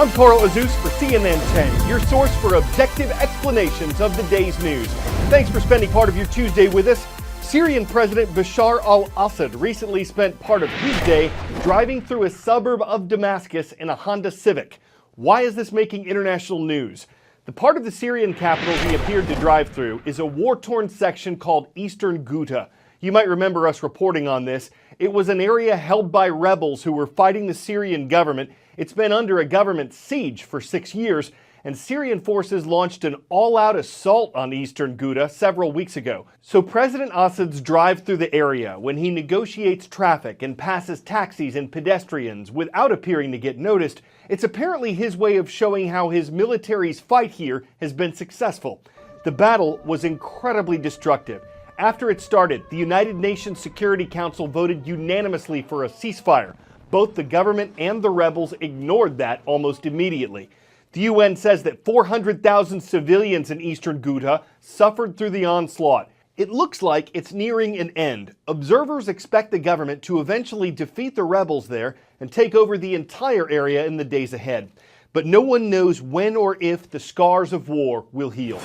I'm Carl Azuz for CNN 10, your source for objective explanations of the day's news. Thanks for spending part of your Tuesday with us. Syrian President Bashar al-Assad recently spent part of his day driving through a suburb of Damascus in a Honda Civic. Why is this making international news? The part of the Syrian capital he appeared to drive through is a war-torn section called Eastern Ghouta. You might remember us reporting on this. It was an area held by rebels who were fighting the Syrian government. It's been under a government siege for 6 years, and Syrian forces launched an all-out assault on Eastern Ghouta several weeks ago. So President Assad's drive through the area, when he negotiates traffic and passes taxis and pedestrians without appearing to get noticed, it's apparently his way of showing how his military's fight here has been successful. The battle was incredibly destructive. After it started, the United Nations Security Council voted unanimously for a ceasefire. Both the government and the rebels ignored that almost immediately. The UN says that 400,000 civilians in Eastern Ghouta suffered through the onslaught. It looks like it's nearing an end. Observers expect the government to eventually defeat the rebels there and take over the entire area in the days ahead. But no one knows when or if the scars of war will heal.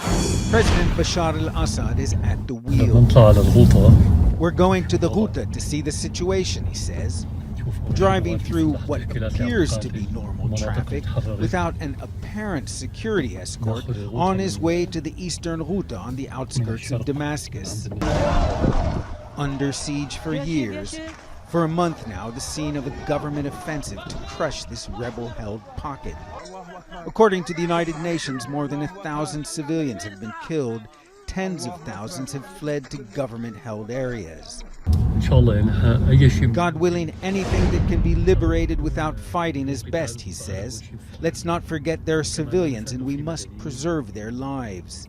President Bashar al-Assad is at the wheel. We're going to the Ghouta to see the situation, he says. Driving through what appears to be normal traffic without an apparent security escort on his way to the Eastern Ghouta on the outskirts of Damascus. Under siege for years, for a month now, the scene of a government offensive to crush this rebel-held pocket. According to the United Nations, more than 1,000 civilians have been killed. Tens of thousands have fled to government-held areas. God willing, anything that can be liberated without fighting is best, he says. Let's not forget they're civilians and we must preserve their lives.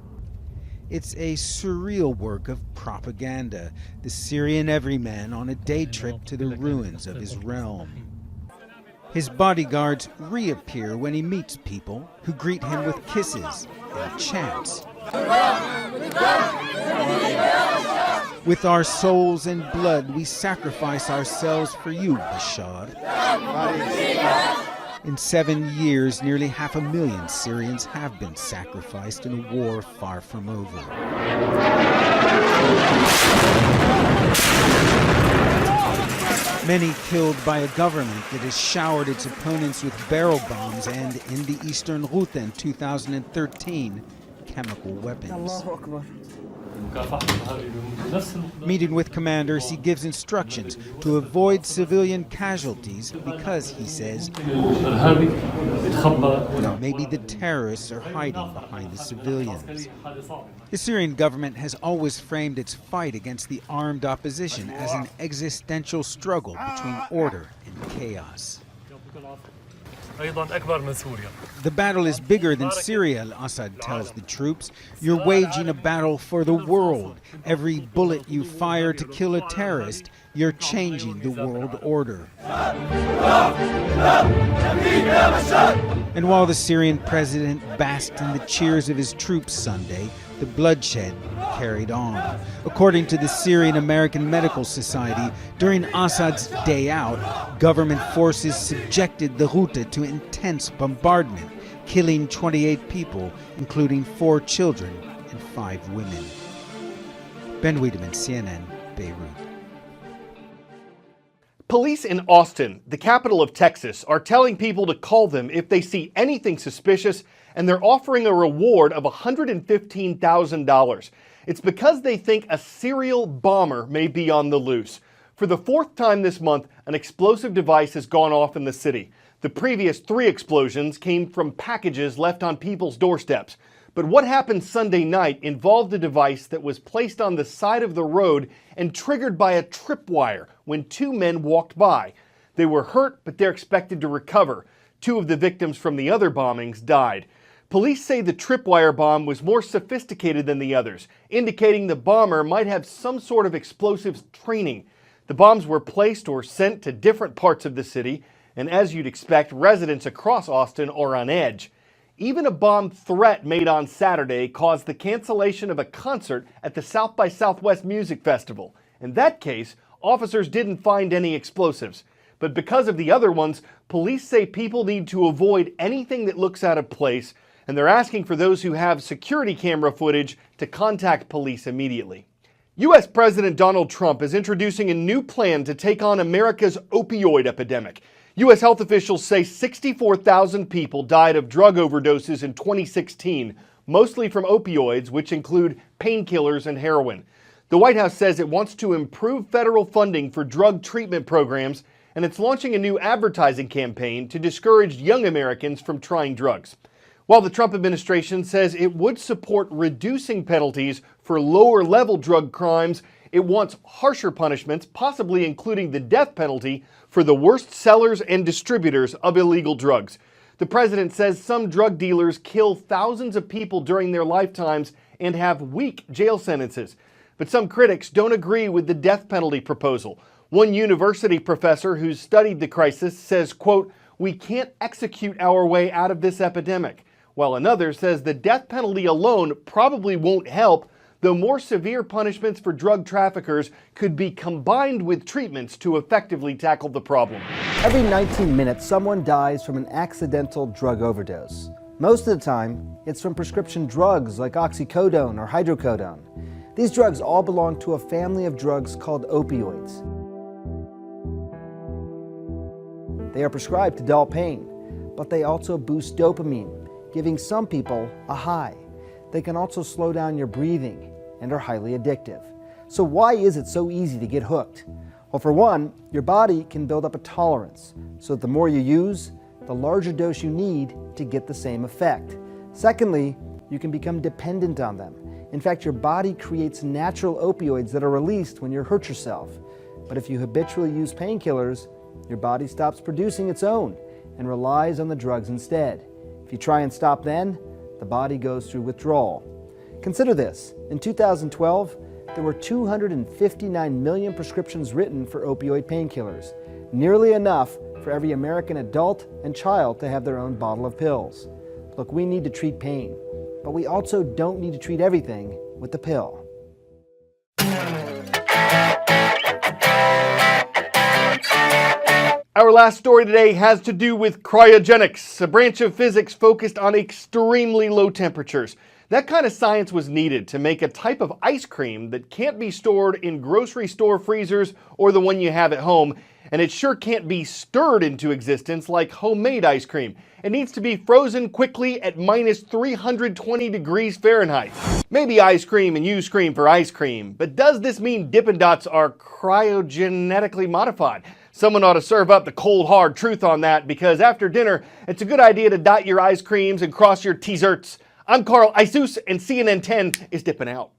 It's a surreal work of propaganda, the Syrian everyman on a day trip to the ruins of his realm. His bodyguards reappear when he meets people who greet him with kisses and chants. With our souls and blood, we sacrifice ourselves for you, Bashar. In 7 years, nearly 500,000 Syrians have been sacrificed in a war far from over. Many killed by a government that has showered its opponents with barrel bombs and, in the Eastern Ghouta in 2013, chemical weapons. Meeting with commanders, he gives instructions to avoid civilian casualties because, he says, maybe the terrorists are hiding behind the civilians. The Syrian government has always framed its fight against the armed opposition as an existential struggle between order and chaos. The battle is bigger than Syria, al-Assad tells the troops. You're waging a battle for the world. Every bullet you fire to kill a terrorist, you're changing the world order. And while the Syrian president basked in the cheers of his troops Sunday, the bloodshed carried on. According to the Syrian American Medical Society, during Assad's day out, government forces subjected the Ghouta to intense bombardment, killing 28 people, including 4 children and 5 women. Ben Wiedemann, CNN, Beirut. Police in Austin, the capital of Texas, are telling people to call them if they see anything suspicious, and they're offering a reward of $115,000. It's because they think a serial bomber may be on the loose. For the 4th time this month, an explosive device has gone off in the city. The previous 3 explosions came from packages left on people's doorsteps. But what happened Sunday night involved a device that was placed on the side of the road and triggered by a tripwire when 2 men walked by. They were hurt, but they're expected to recover. 2 of the victims from the other bombings died. Police say the tripwire bomb was more sophisticated than the others, indicating the bomber might have some sort of explosives training. The bombs were placed or sent to different parts of the city, and as you'd expect, residents across Austin are on edge. Even a bomb threat made on Saturday caused the cancellation of a concert at the South by Southwest Music Festival. In that case, officers didn't find any explosives. But because of the other ones, police say people need to avoid anything that looks out of place, and they're asking for those who have security camera footage to contact police immediately. U.S. President Donald Trump is introducing a new plan to take on America's opioid epidemic. U.S. health officials say 64,000 people died of drug overdoses in 2016, mostly from opioids, which include painkillers and heroin. The White House says it wants to improve federal funding for drug treatment programs, and it's launching a new advertising campaign to discourage young Americans from trying drugs. While the Trump administration says it would support reducing penalties for lower-level drug crimes, it wants harsher punishments, possibly including the death penalty, for the worst sellers and distributors of illegal drugs. The president says some drug dealers kill thousands of people during their lifetimes and have weak jail sentences. But some critics don't agree with the death penalty proposal. One university professor who's studied the crisis says, quote, "We can't execute our way out of this epidemic," while another says the death penalty alone probably won't help, though more severe punishments for drug traffickers could be combined with treatments to effectively tackle the problem. Every 19 minutes, someone dies from an accidental drug overdose. Most of the time, it's from prescription drugs like oxycodone or hydrocodone. These drugs all belong to a family of drugs called opioids. They are prescribed to dull pain, but they also boost dopamine, giving some people a high. They can also slow down your breathing and are highly addictive. So why is it so easy to get hooked? Well, for one, your body can build up a tolerance, so that the more you use, the larger dose you need to get the same effect. Secondly, you can become dependent on them. In fact, your body creates natural opioids that are released when you hurt yourself. But if you habitually use painkillers, your body stops producing its own and relies on the drugs instead. If you try and stop then, the body goes through withdrawal. Consider this. In 2012, there were 259 million prescriptions written for opioid painkillers, nearly enough for every American adult and child to have their own bottle of pills. Look, we need to treat pain, but we also don't need to treat everything with the pill. Our last story today has to do with cryogenics, a branch of physics focused on extremely low temperatures. That kind of science was needed to make a type of ice cream that can't be stored in grocery store freezers or the one you have at home, and it sure can't be stirred into existence like homemade ice cream. It needs to be frozen quickly at minus 320 degrees Fahrenheit. Maybe ice cream and you scream for ice cream, but does this mean Dippin' Dots are cryogenetically modified? Someone ought to serve up the cold hard truth on that, because after dinner, it's a good idea to dot your ice creams and cross your T-zerts. I'm Cral, Azuz, and CNN 10 is dipping out.